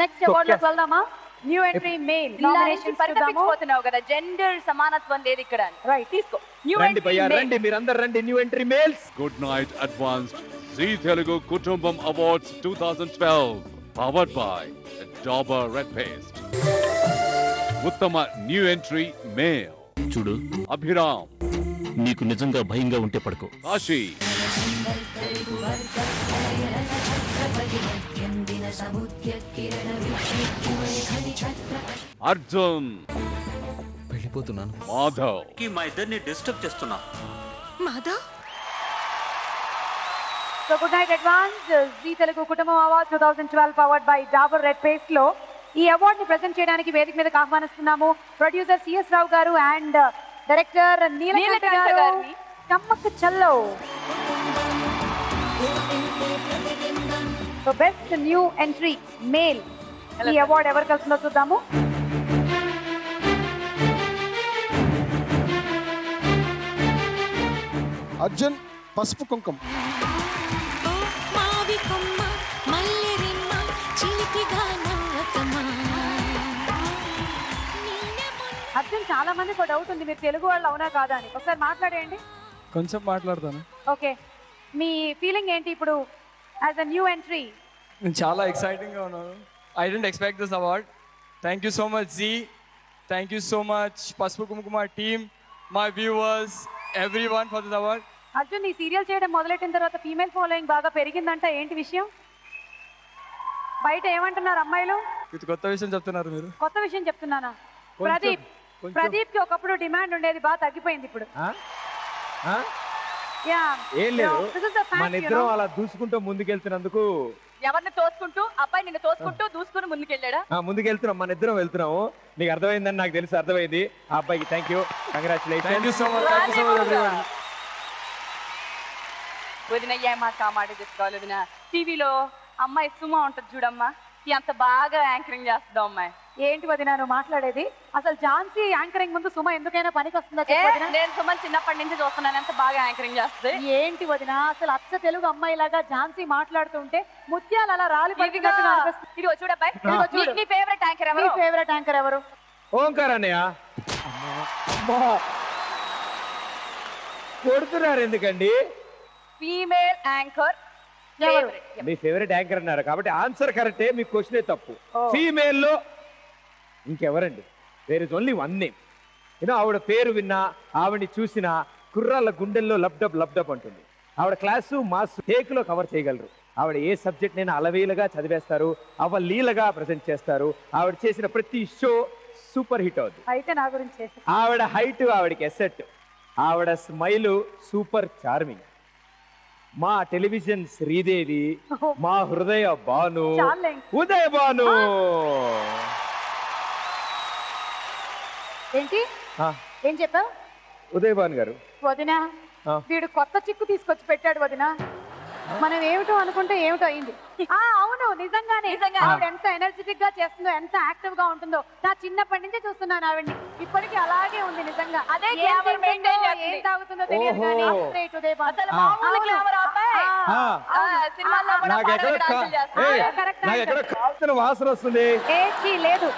Next award లోకి వెళ్దామా? New entry male nomination పరితపించిపోతున్నావు కదా, జెండర్ సమానత్వం లేదు ఇక్కడ. రైట్, తీసుకో. న్యూ ఎంట్రీ రండి, మీరందరూ రండి. New entry males. Good night advanced ZEE Telugu Kutumbam Awards 2012 powered by Dabur Red Paste. ఉత్తమ న్యూ ఎంట్రీ మేల్ చూడు, అభిరామ్. నీకు నిజంగా భయంగా ఉంటే పడుకో. కాశీ. అర్జున్. వెళ్ళిపోతున్నాను. మాధవ్. మా ఇద్దరిని డిస్టర్బ్ చేస్తున్నా. Madhav. So good night advance Zee Telugu Kutumbam awards 2012 powered by Dabur red paste లో ఈ అవార్డ్ ని ప్రెజెంట్ చేయడానికి వేదిక మీదకి ఆహ్వానిస్తున్నాము ప్రొడ్యూసర్ సిఎస్ రావు గారు అండ్ డైరెక్టర్ నీలకంఠ గారిని. కమ్మక్క చల్లో. So best new entry male ఈ అవార్డ్ ఎవరికి వస్తుందో చూద్దాము. అర్జున్ పసుపు కుంకుమ. అర్జున్, చాలా మందికి ఒక డౌట్ ఉంది, మీరు తెలుగు వాళ్ళు అవునా కాదా అని. ఒకసారి మాట్లాడేయండి. కొంచెం మాట్లాడతాను. ఓకే, మీ ఫీలింగ్ ఏంటి ఇప్పుడు యాజ్ అ న్యూ ఎంట్రీ? నేను చాలా ఎక్సైటింగ్ గా ఉన్నాను. I don't expect this award. Thank you so much Zee. Thank you so much Pasupu Kumkuma team, my viewers, everyone for this award. Arjun, ఈ సీరియల్ చేయడం మొదలెట్టిన తర్వాత ఫీమేల్ ఫాలోయింగ్ బాగా పెరిగిందంట, ఏంటి విషయం? బయట ఏమంటున్నారు అమ్మాయిలు? ఇది కొత్త విషయం చెప్తున్నారు మీరు. కొత్త విషయం చెప్తున్నానా? ప్రదీప్ కి ఒకప్పుడు డిమాండ్ ఉండేది, బాగా తగ్గిపోయింది ఇప్పుడు. ఏం లేదు, మన ఇద్దరం అలా దూసుకుంటూ ముందుకెళ్తున్నందుకు. ఎవరిని తోసుకుంటూ? అబ్బాయి నిన్ను తోసుకుంటూ దూసుకుని ముందుకెళ్ళాడా? ముందుకెళ్తున్నాం, మన ఇద్దరం వెళ్తున్నాము. నీకు అర్థమైందని నాకు తెలుసు, అర్థమైంది. ఆ అబ్బాయికి thank you, congratulation. Thank you so much, thank you so much everyone. వదిన ఏమా కామాడి చెప్పుకోవాలి వదిన. టీవీలో అమ్మాయి సుమ ఉంటుంది చూడమ్మా, ఎంత బాగా యాంకరింగ్ చేస్తుందో అమ్మాయి. ఏంటి వదిన నువ్వు మాట్లాడేది? అసలు ఝాన్సీ యాంకరింగ్ ముందు సుమ ఎందుకైనా పనికి వస్తుందా? నేను సుమ చిన్నప్పటి నుంచి చూస్తున్నాను, ఎంత బాగా యాంకరింగ్ చేస్తుంది. ఏంటి వదిన అసలు అచ్చ తెలుగు అమ్మాయి లాగా ఝాన్సీ మాట్లాడుతుంటే ముత్యాలు అలా రాలి పడినట్టుగా అనిపిస్తుంది. ఇదిగో చూడబ్బాయి, నీ ఫేవరెట్ యాంకర్ ఎవరు? ఫేవరెట్ యాంకర్ ఎవరు? ఓంకార్ అన్నయ్య. కొడుతున్నారు ఎందుకండి? ఫీమేల్ యాంకర్ మీ ఫేవరెట్ యాంకర్ అన్నారు కాబట్టి ఆన్సర్ కరెక్టే, మీ క్వశ్చనే తప్పు. ఫీమేల్ లో ఇంకెవరండి? There is only one name. ఆవిడ పేరు విన్నా, ఆవిడని చూసినా కుర్రాళ్ళ గుండెల్లో లబ్డబ్ అంటుంది. ఆవిడ క్లాసు మాస్ టేక్లో కవర్ చేయగలరు. ఆవిడ ఏ సబ్జెక్ట్ నైనా అలవేలుగా చదివేస్తారు, అవలీలగా ప్రజెంట్ చేస్తారు. ఆవిడ చేసిన ప్రతి షో సూపర్ హిట్ అవుతుంది. అయితే నా గురించి ఆవిడ హైట్ ఆవిడకి ఎసెట్, ఆవిడ స్మైలు సూపర్ చార్మింగ్. మా టెలివిజన్ శ్రీదేవి, మా హృదయ భాను, ఉదయ భాను. ఏంటి ఏం చెప్పావు? ఉదయ భాను గారు. వదినా, వీడు కొత్త చిక్కు తీసుకొచ్చి పెట్టాడు వదినా. మనం ఏమిటో అనుకుంటే ఏమిటో అయింది. అవును, నిజంగానే ఆవిడ ఎంత ఎనర్జెటిక్ గా చేస్తుందో, ఎంత యాక్టివ్ గా ఉంటుందో. నా చిన్నప్పటి నుంచి చూస్తున్నాను ఆవిడ్ని, ఇప్పటికీ అలాగే ఉంది నిజంగా. అదే ఏం తాగుతుందో తెలియదు కానీ వాసన వస్తుంది. లేదు.